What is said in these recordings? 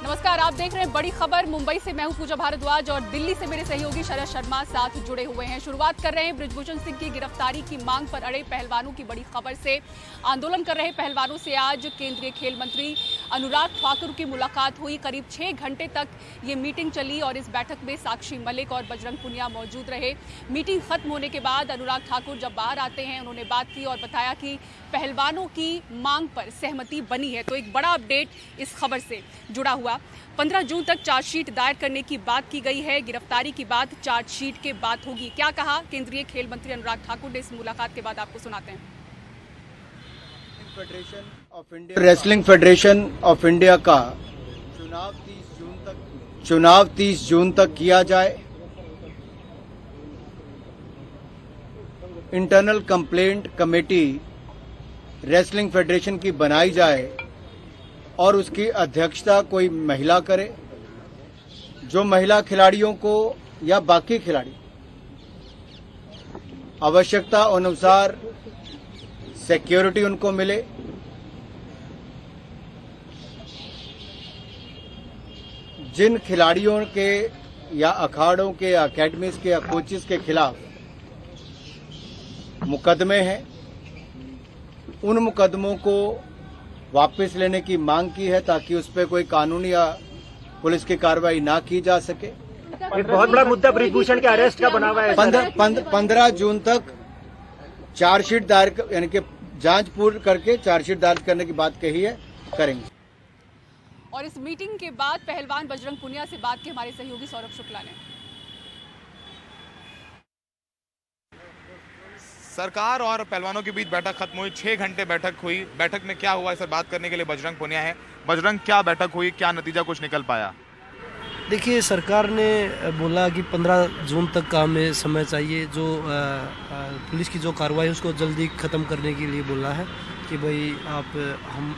नमस्कार, आप देख रहे हैं बड़ी खबर। मुंबई से मैं हूं पूजा भारद्वाज और दिल्ली से मेरे सहयोगी शरद शर्मा साथ जुड़े हुए हैं। शुरुआत कर रहे हैं बृजभूषण सिंह की गिरफ्तारी की मांग पर अड़े पहलवानों की बड़ी खबर से। आंदोलन कर रहे पहलवानों से आज केंद्रीय खेल मंत्री अनुराग ठाकुर की मुलाकात हुई। करीब 6 घंटे तक ये मीटिंग चली और इस बैठक में साक्षी मलिक और बजरंग पुनिया मौजूद रहे। मीटिंग खत्म होने के बाद अनुराग ठाकुर जब बाहर आते हैं, उन्होंने बात की और बताया कि पहलवानों की मांग पर सहमति बनी है। तो एक बड़ा अपडेट इस खबर से जुड़ा हुआ। 15 जून तक चार्जशीट दायर करने की बात की गई है। गिरफ्तारी की बात चार्जशीट के बाद होगी। क्या कहा केंद्रीय खेल मंत्री अनुराग ठाकुर ने इस मुलाकात के बाद, आपको सुनाते हैं। रेसलिंग फेडरेशन ऑफ इंडिया का चुनाव 30 जून तक किया जाए। Internal complaint committee wrestling federation की बनाई जाए और उसकी अध्यक्षता कोई महिला करे। जो महिला खिलाड़ियों को या बाकी खिलाड़ी आवश्यकता अनुसार सिक्योरिटी उनको मिले। जिन खिलाड़ियों के या अखाड़ों के या अकेडमीज के या कोचेस के खिलाफ मुकदमे हैं, उन मुकदमों को वापस लेने की मांग की है ताकि उस पर कोई कानूनी या पुलिस की कार्रवाई ना की जा सके। एक बहुत बड़ा मुद्दा बृजभूषण के अरेस्ट का बना हुआ है। 15 जून तक चार्जशीट दायर यानी कि जांच पूर्ण करके चार्जशीट दायर करने की बात कही है, करेंगे। और इस मीटिंग के बाद पहलवान बजरंग पुनिया से बात की हमारे सहयोगी सौरभ शुक्ला ने। सरकार और पहलवानों के बीच बैठक खत्म हुई। 6 घंटे बैठक हुई। बैठक में क्या हुआ, इस पर बात करने के लिए बजरंग पुनिया है। बजरंग, क्या बैठक हुई, क्या नतीजा कुछ निकल पाया? देखिए, सरकार ने बोला कि 15 जून तक का हमें समय चाहिए। जो पुलिस की जो कार्रवाई है उसको जल्दी ख़त्म करने के लिए बोला है कि भाई हम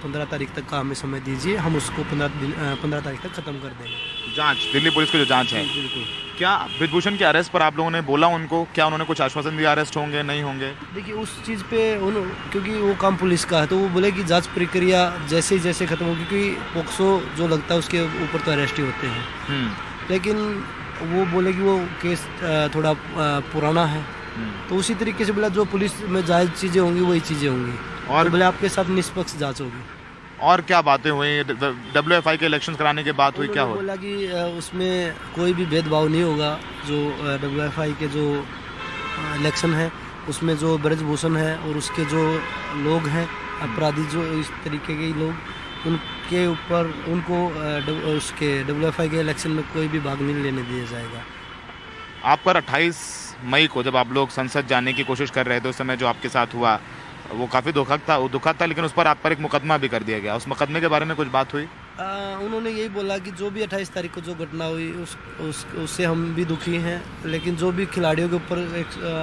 15 तारीख तक का हमें समय दीजिए, हम उसको 15 तारीख तक ख़त्म कर देंगे। जांच, दिल्ली पुलिस की जो जांच है, बिल्कुल। क्या बृजभूषण के अरेस्ट पर आप लोगों ने बोला उनको, क्या उन्होंने कुछ आश्वासन दिया अरेस्ट होंगे नहीं होंगे? देखिए, उस चीज़ पे क्योंकि वो काम पुलिस का है तो वो बोले कि जांच प्रक्रिया जैसे खत्म होगी, क्योंकि पोक्सो जो लगता है उसके ऊपर तो अरेस्ट ही होते हैं। लेकिन वो बोले कि वो केस थोड़ा पुराना है, तो उसी तरीके से बोला जो पुलिस में जायज़ चीज़ें होंगी वही चीज़ें होंगी और तो बोले आपके साथ निष्पक्ष जांच होगी। और क्या बातें हुई? WFI के इलेक्शन कराने के बाद हुई, क्या हुआ? बोला कि उसमें कोई भी भेदभाव नहीं होगा। जो WFI के जो इलेक्शन है उसमें जो बृजभूषण है और उसके जो लोग हैं अपराधी, जो इस तरीके के लोग, उनके ऊपर उनको उसके WFI के इलेक्शन में कोई भी भाग नहीं लेने दिया जाएगा। आप पर 28 मई को जब आप लोग संसद जाने की कोशिश कर रहे थे, उस समय जो आपके साथ हुआ वो काफ़ी दुखद था, लेकिन उस पर आप पर एक मुकदमा भी कर दिया गया। उस मुकदमे के बारे में कुछ बात हुई? उन्होंने यही बोला कि जो भी 28 तारीख को जो घटना हुई उससे हम भी दुखी हैं, लेकिन जो भी खिलाड़ियों के ऊपर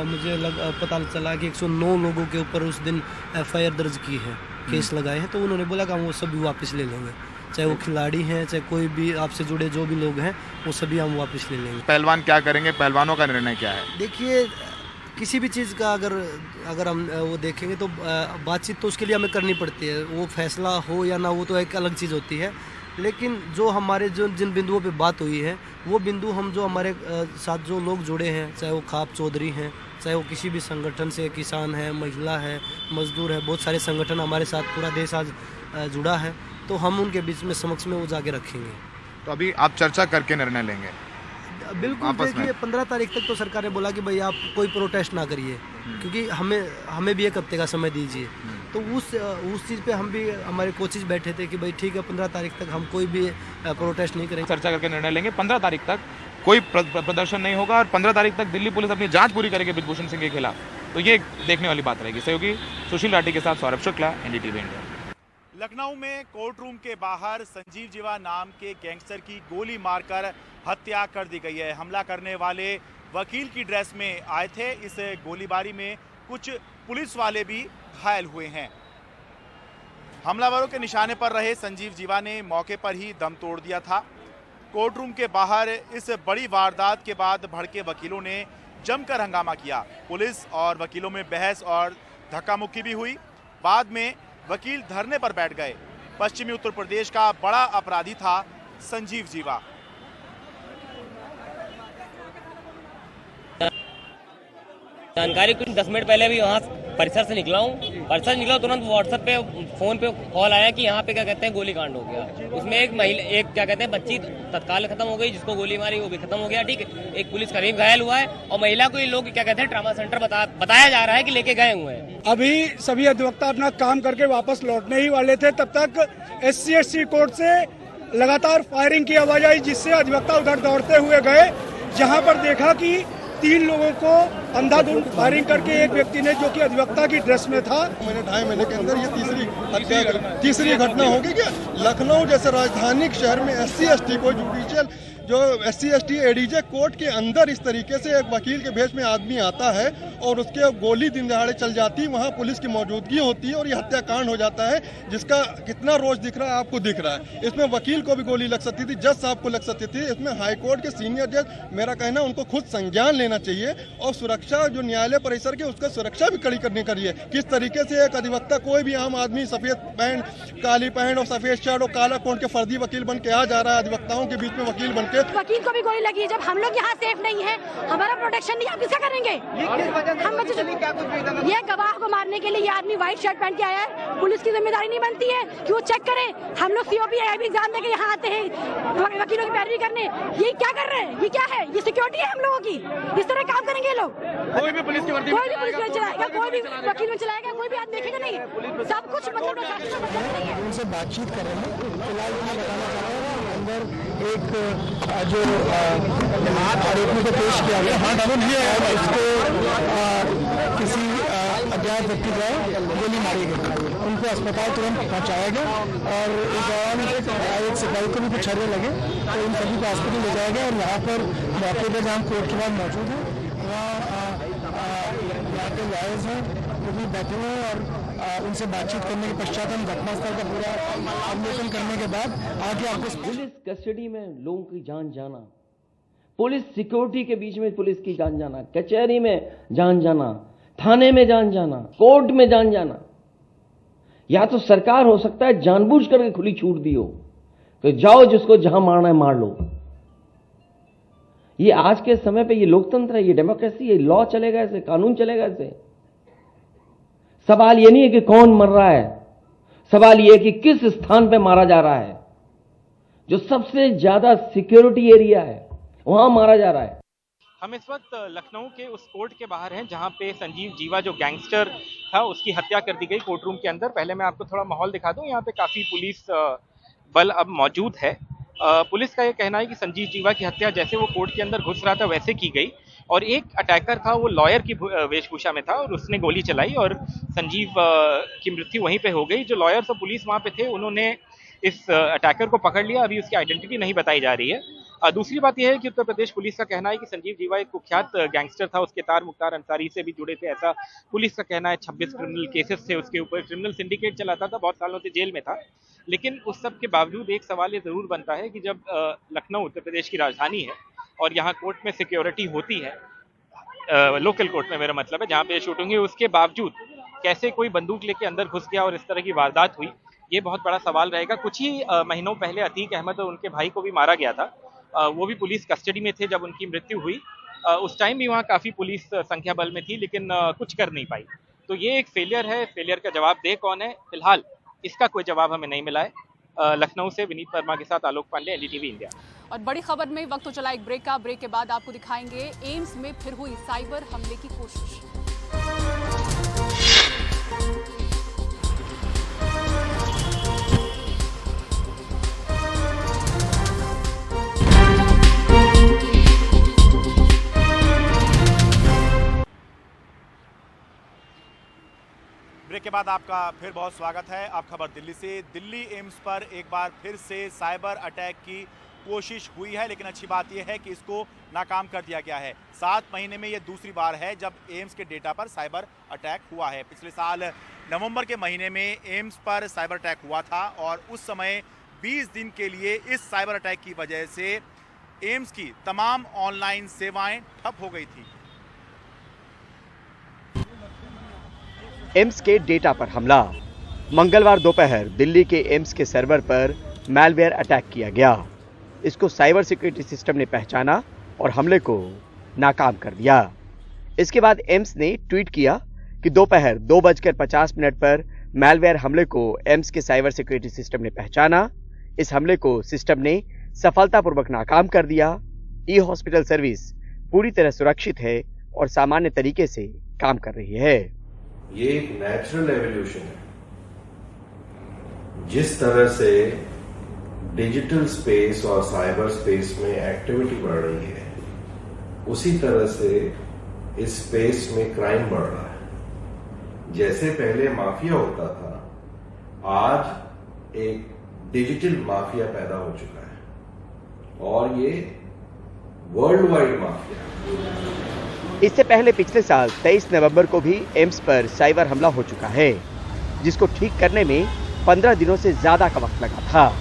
मुझे पता चला कि 109 लोगों के ऊपर उस दिन FIR दर्ज की है, केस लगाए हैं, तो उन्होंने बोला कि हम वो सभी वापस ले लेंगे, चाहे वो खिलाड़ी हैं चाहे कोई भी आपसे जुड़े जो भी लोग हैं, वो सभी हम वापस ले लेंगे। पहलवान क्या करेंगे, पहलवानों का निर्णय क्या है? देखिए, किसी भी चीज़ का अगर हम वो देखेंगे तो बातचीत तो उसके लिए हमें करनी पड़ती है। वो फैसला हो या ना हो तो एक अलग चीज़ होती है, लेकिन जो हमारे जिन बिंदुओं पे बात हुई है वो बिंदु हम जो हमारे साथ जो लोग जुड़े हैं, चाहे वो खाप चौधरी हैं, चाहे वो किसी भी संगठन से, किसान है, महिला है, मजदूर है, बहुत सारे संगठन हमारे साथ, पूरा देश आज जुड़ा है, तो हम उनके बीच में समक्ष में वो जाके रखेंगे। तो अभी आप चर्चा करके निर्णय लेंगे? बिल्कुल। देखिए, 15 तारीख तक तो सरकार ने बोला कि भाई आप कोई प्रोटेस्ट ना करिए, क्योंकि हमें भी एक हफ्ते का समय दीजिए। तो उस चीज़ पे हम भी, हमारे कोचेस बैठे थे कि भाई ठीक है, 15 तारीख तक हम कोई भी प्रोटेस्ट नहीं करेंगे, चर्चा करके निर्णय लेंगे। 15 तारीख तक कोई प्रदर्शन नहीं होगा और 15 तारीख तक दिल्ली पुलिस अपनी जांच पूरी करेगी बृजभूषण सिंह के खिलाफ। तो ये देखने वाली बात रहेगी। सहयोगी सुशील राठी के साथ सौरभ शुक्ला, NDTV इंडिया। लखनऊ में कोर्ट रूम के बाहर संजीव जीवा नाम के गैंगस्टर की गोली मारकर हत्या कर दी गई है। हमला करने वाले वकील की ड्रेस में आए थे। इस गोलीबारी में कुछ पुलिस वाले भी घायल हुए हैं। हमलावरों के निशाने पर रहे संजीव जीवा ने मौके पर ही दम तोड़ दिया था। कोर्ट रूम के बाहर इस बड़ी वारदात के बाद भड़के वकीलों ने जमकर हंगामा किया। पुलिस और वकीलों में बहस और धक्का मुक्की भी हुई। बाद में वकील धरने पर बैठ गए। पश्चिमी उत्तर प्रदेश का बड़ा अपराधी था संजीव जीवा। जानकारी कुछ 10 मिनट पहले भी वहाँ परिसर से निकला हूँ तुरंत व्हाट्सएप पे फोन पे कॉल आया कि यहाँ पे क्या कहते हैं गोली कांड हो गया। उसमें एक क्या कहते हैं बच्ची तत्काल खत्म हो गई, जिसको गोली मारी वो भी खत्म हो गया, ठीक है। एक पुलिस करीब घायल हुआ है और महिला को ये लोग क्या कहते हैं ट्रामा सेंटर बताया जा रहा है कि लेके गए हुए हैं। अभी सभी अधिवक्ता अपना काम करके वापस लौटने ही वाले थे, तब तक SC/ST कोर्ट से लगातार फायरिंग की आवाज आई, जिससे अधिवक्ता उधर दौड़ते हुए गए, जहाँ पर देखा कि 3 लोगों को अंधाधुंध फायरिंग करके एक व्यक्ति ने, जो कि अधिवक्ता की ड्रेस में था। 2.5 महीने के अंदर ये तीसरी घटना होगी कि लखनऊ जैसे राजधानी शहर में SC/ST को जुडिशियल जो SC/ST ADJ कोर्ट के अंदर इस तरीके से एक वकील के भेष में आदमी आता है और उसके गोली दिन दहाड़े चल जाती है, वहाँ पुलिस की मौजूदगी होती है और ये हत्याकांड हो जाता है, जिसका कितना रोज दिख रहा है आपको दिख रहा है। इसमें वकील को भी गोली लग सकती थी, जज साहब को लग सकती थी। इसमें हाईकोर्ट के सीनियर जज, मेरा कहना उनको खुद संज्ञान लेना चाहिए और सुरक्षा जो न्यायालय परिसर की उसका सुरक्षा भी कड़ी करनी चाहिए। किस तरीके से एक अधिवक्ता, कोई भी आम आदमी सफेद पैंट, काली पैंट और सफेद शर्ट और काला कोट के फर्जी वकील बन के आ जा रहा है, अधिवक्ताओं के बीच में वकील बन के। वकील को भी गोली लगी है। जब हम लोग यहाँ सेफ नहीं है, हमारा प्रोटेक्शन नहीं, आप किसका करेंगे? ये गवाह को मारने के लिए ये आदमी व्हाइट शर्ट पहन के आया है। पुलिस की जिम्मेदारी नहीं बनती है कि वो चेक करे? हम लोग COP एग्जाम देके यहाँ आते हैं वकीलों की पैरवी करने। ये क्या कर रहे हैं? ये क्या है? ये सिक्योरिटी है हम लोगोों की? इस तरह काम करेंगे लोग? कोई भी पुलिस में चलाएगा, कोई भी वकील में चलाएगा, कोई भी आदमी देखेगा नहीं। सब कुछ मतलब उनसे बातचीत कर रहे हैं। फिलहाल मैं बताना चाह रहा हूँ, अंदर एक जो आरोपी को पेश किया गया और उसको किसी अज्ञात व्यक्ति द्वारा गोली मारी गई। उनको अस्पताल तुरंत पहुंचाया गया और इस दौरान एक सिपाही को भी कुछ छर्रे लगे, तो इन सभी को हॉस्पिटल ले जाया गया। और यहाँ पर मौके पर जहाँ कोर्ट के बाद मौजूद है, वहाँ के लॉयर्स हैं, वो भी बैठे हुए हैं और उनसे बातचीत करने के पश्चात हम घटनास्थल का पूरा अवलोकन करने के बाद आगे आपको। पुलिस कस्टडी में लोगों की जान जाना, पुलिस सिक्योरिटी के बीच में पुलिस की जान जाना, कचहरी में जान जाना, थाने में जान जाना, कोर्ट में जान जाना, या तो सरकार हो सकता है जानबूझ करके खुली छूट दी हो तो जाओ जिसको जहां मारना है मार लो। ये आज के समय पे ये लोकतंत्र है, ये डेमोक्रेसी है, लॉ चलेगा ऐसे, कानून चलेगा ऐसे। सवाल ये नहीं है कि कौन मर रहा है, सवाल ये है कि किस स्थान पे मारा जा रहा है। जो सबसे ज्यादा सिक्योरिटी एरिया है वहां मारा जा रहा है। हम इस वक्त लखनऊ के उस कोर्ट के बाहर हैं जहां पे संजीव जीवा जो गैंगस्टर था उसकी हत्या कर दी गई कोर्ट रूम के अंदर। पहले मैं आपको थोड़ा माहौल दिखा दूं, यहाँ पे काफी पुलिस बल अब मौजूद है। पुलिस का ये कहना है कि संजीव जीवा की हत्या जैसे वो कोर्ट के अंदर घुस रहा था वैसे की गई और एक अटैकर था, वो लॉयर की वेशभूषा में था और उसने गोली चलाई और संजीव की मृत्यु वहीं पे हो गई। जो लॉयर्स और पुलिस वहां पे थे उन्होंने इस अटैकर को पकड़ लिया, अभी उसकी आइडेंटिटी नहीं बताई जा रही है। दूसरी बात यह है कि उत्तर प्रदेश पुलिस का कहना है कि संजीव जीवा एक कुख्यात गैंगस्टर था, उसके तार मुख्तार अंसारी से भी जुड़े थे, ऐसा पुलिस का कहना है। 26 क्रिमिनल केसेस थे उसके ऊपर, क्रिमिनल सिंडिकेट चलाता था, बहुत सालों से जेल में था। लेकिन उस सब के बावजूद एक सवाल ये जरूर बनता है कि जब लखनऊ उत्तर प्रदेश की राजधानी है और यहाँ कोर्ट में सिक्योरिटी होती है, लोकल कोर्ट में मेरा मतलब है, जहाँ पे शूटिंग हुई, उसके बावजूद कैसे कोई बंदूक लेके अंदर घुस गया और इस तरह की वारदात हुई, ये बहुत बड़ा सवाल रहेगा। कुछ ही महीनों पहले अतीक अहमद और उनके भाई को भी मारा गया था, वो भी पुलिस कस्टडी में थे जब उनकी मृत्यु हुई। उस टाइम भी वहाँ काफी पुलिस संख्या बल में थी लेकिन कुछ कर नहीं पाई। तो ये एक फेलियर है, फेलियर का जवाब दे कौन है, फिलहाल इसका कोई जवाब हमें नहीं मिला है। लखनऊ से विनीत वर्मा के साथ आलोक पांडे, NDTV इंडिया। और बड़ी खबर में वक्त तो चला एक ब्रेक का, ब्रेक के बाद आपको दिखाएंगे एम्स में फिर हुई साइबर हमले की कोशिश। ब्रेक के बाद आपका फिर बहुत स्वागत है। अब खबर दिल्ली से। दिल्ली एम्स पर एक बार फिर से साइबर अटैक की कोशिश हुई है, लेकिन अच्छी बात यह है कि इसको नाकाम कर दिया गया है। 7 महीने में यह दूसरी बार है जब एम्स के डेटा पर साइबर अटैक हुआ है। पिछले साल नवंबर के महीने में एम्स पर साइबर अटैक हुआ था और उस समय 20 दिन के लिए इस साइबर अटैक की वजह से एम्स की तमाम ऑनलाइन सेवाएं ठप हो गई थी। एम्स के डेटा पर हमला, मंगलवार दोपहर दिल्ली के एम्स के सर्वर पर मैलवेयर अटैक किया गया। इसको साइबर सिक्योरिटी सिस्टम ने पहचाना और हमले को नाकाम कर दिया। इसके बाद एम्स ने ट्वीट किया कि दोपहर 2:50 पर मैलवेयर हमले को एम्स के साइबर सिक्योरिटी सिस्टम ने पहचाना। इस हमले को सिस्टम ने सफलतापूर्वक नाकाम कर दिया। ई हॉस्पिटल सर्विस पूरी तरह सुरक्षित है और सामान्य तरीके से काम कर रही है। ये एक नेचुरल एवोल्यूशन है। जिस तरह से डिजिटल स्पेस और साइबर स्पेस में एक्टिविटी बढ़ रही है, उसी तरह से इस स्पेस में क्राइम बढ़ रहा है। जैसे पहले माफिया होता था, आज एक डिजिटल माफिया पैदा हो चुका है और ये वर्ल्ड वाइड माफिया। इससे पहले पिछले साल 23 नवंबर को भी एम्स पर साइबर हमला हो चुका है, जिसको ठीक करने में 15 दिनों से ज्यादा का वक्त लगा था।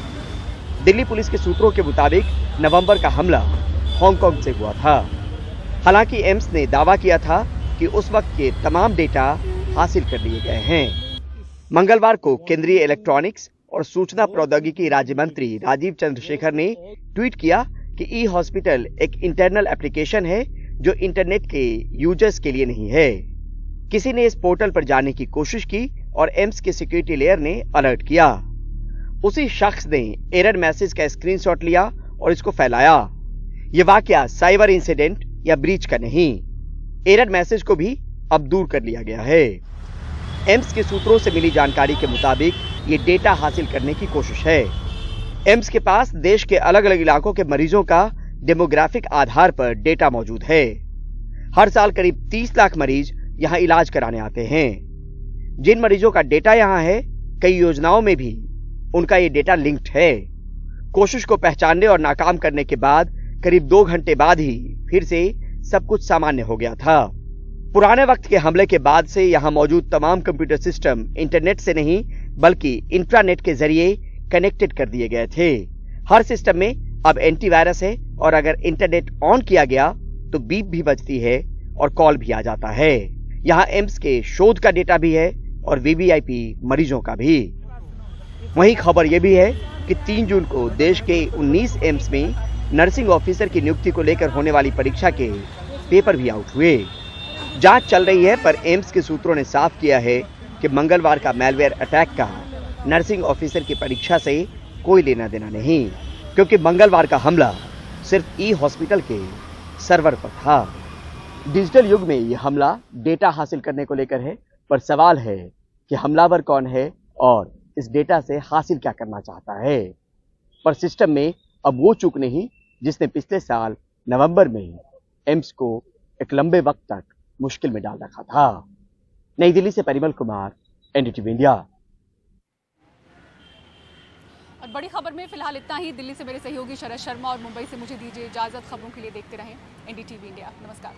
दिल्ली पुलिस के सूत्रों के मुताबिक नवंबर का हमला हांगकांग से हुआ था। हालांकि एम्स ने दावा किया था कि उस वक्त के तमाम डेटा हासिल कर लिए गए हैं। मंगलवार को केंद्रीय इलेक्ट्रॉनिक्स और सूचना प्रौद्योगिकी राज्य मंत्री राजीव चंद्रशेखर ने ट्वीट किया कि ई हॉस्पिटल एक इंटरनल एप्लीकेशन है जो इंटरनेट के यूजर्स के लिए नहीं है। किसी ने इस पोर्टल पर जाने की कोशिश की और एम्स के सिक्योरिटी लेयर ने अलर्ट किया। उसी शख्स ने एरर मैसेज का स्क्रीनशॉट लिया और इसको फैलाया। यह वाकया साइबर इंसिडेंट या ब्रीच का नहीं, एरर मैसेज को भी अब दूर कर लिया गया है। एम्स के सूत्रों से मिली जानकारी के मुताबिक ये डेटा हासिल करने की कोशिश है। एम्स के पास देश के अलग अलग इलाकों के मरीजों का डेमोग्राफिक आधार पर डेटा मौजूद है। हर साल करीब 30 लाख मरीज यहां इलाज कराने आते हैं। जिन मरीजों का डेटा यहां है, कई योजनाओं में भी उनका ये डेटा लिंक्ड है। कोशिश को पहचानने और नाकाम करने के बाद करीब 2 घंटे बाद ही फिर से सब कुछ सामान्य हो गया था। पुराने वक्त के हमले के बाद से यहां मौजूद तमाम कंप्यूटर सिस्टम इंटरनेट से नहीं बल्कि इंट्रानेट के जरिए कनेक्टेड कर दिए गए थे। हर सिस्टम में अब एंटीवायरस है और अगर इंटरनेट ऑन किया गया तो बीप भी बजती है और कॉल भी आ जाता है। यहाँ एम्स के शोध का डेटा भी है और वीवीआईपी मरीजों का भी। वहीं खबर यह भी है कि 3 जून को देश के 19 एम्स में नर्सिंग ऑफिसर की नियुक्ति को लेकर होने वाली परीक्षा के पेपर भी आउट हुए। जांच चल रही है, पर एम्स के सूत्रों ने साफ किया है कि मंगलवार का मैलवेयर अटैक का नर्सिंग ऑफिसर की परीक्षा से कोई लेना देना नहीं, क्योंकि मंगलवार का हमला सिर्फ ई हॉस्पिटल के सर्वर पर था। डिजिटल युग में यह हमला डेटा हासिल करने को लेकर है, पर सवाल है कि हमलावर कौन है और इस डेटा से हासिल क्या करना चाहता है। पर सिस्टम में अब वो चूक नहीं जिसने पिछले साल नवंबर में एम्स को एक लंबे वक्त तक मुश्किल में डाल रखा था। नई दिल्ली से परिमल कुमार, एनडीटीवी इंडिया। और बड़ी खबर में फिलहाल इतना ही। दिल्ली से मेरे सहयोगी शरद शर्मा और मुंबई से मुझे दीजिए इजाजत। खबरों के लिए देखते रहें एनडीटीवी इंडिया। नमस्कार।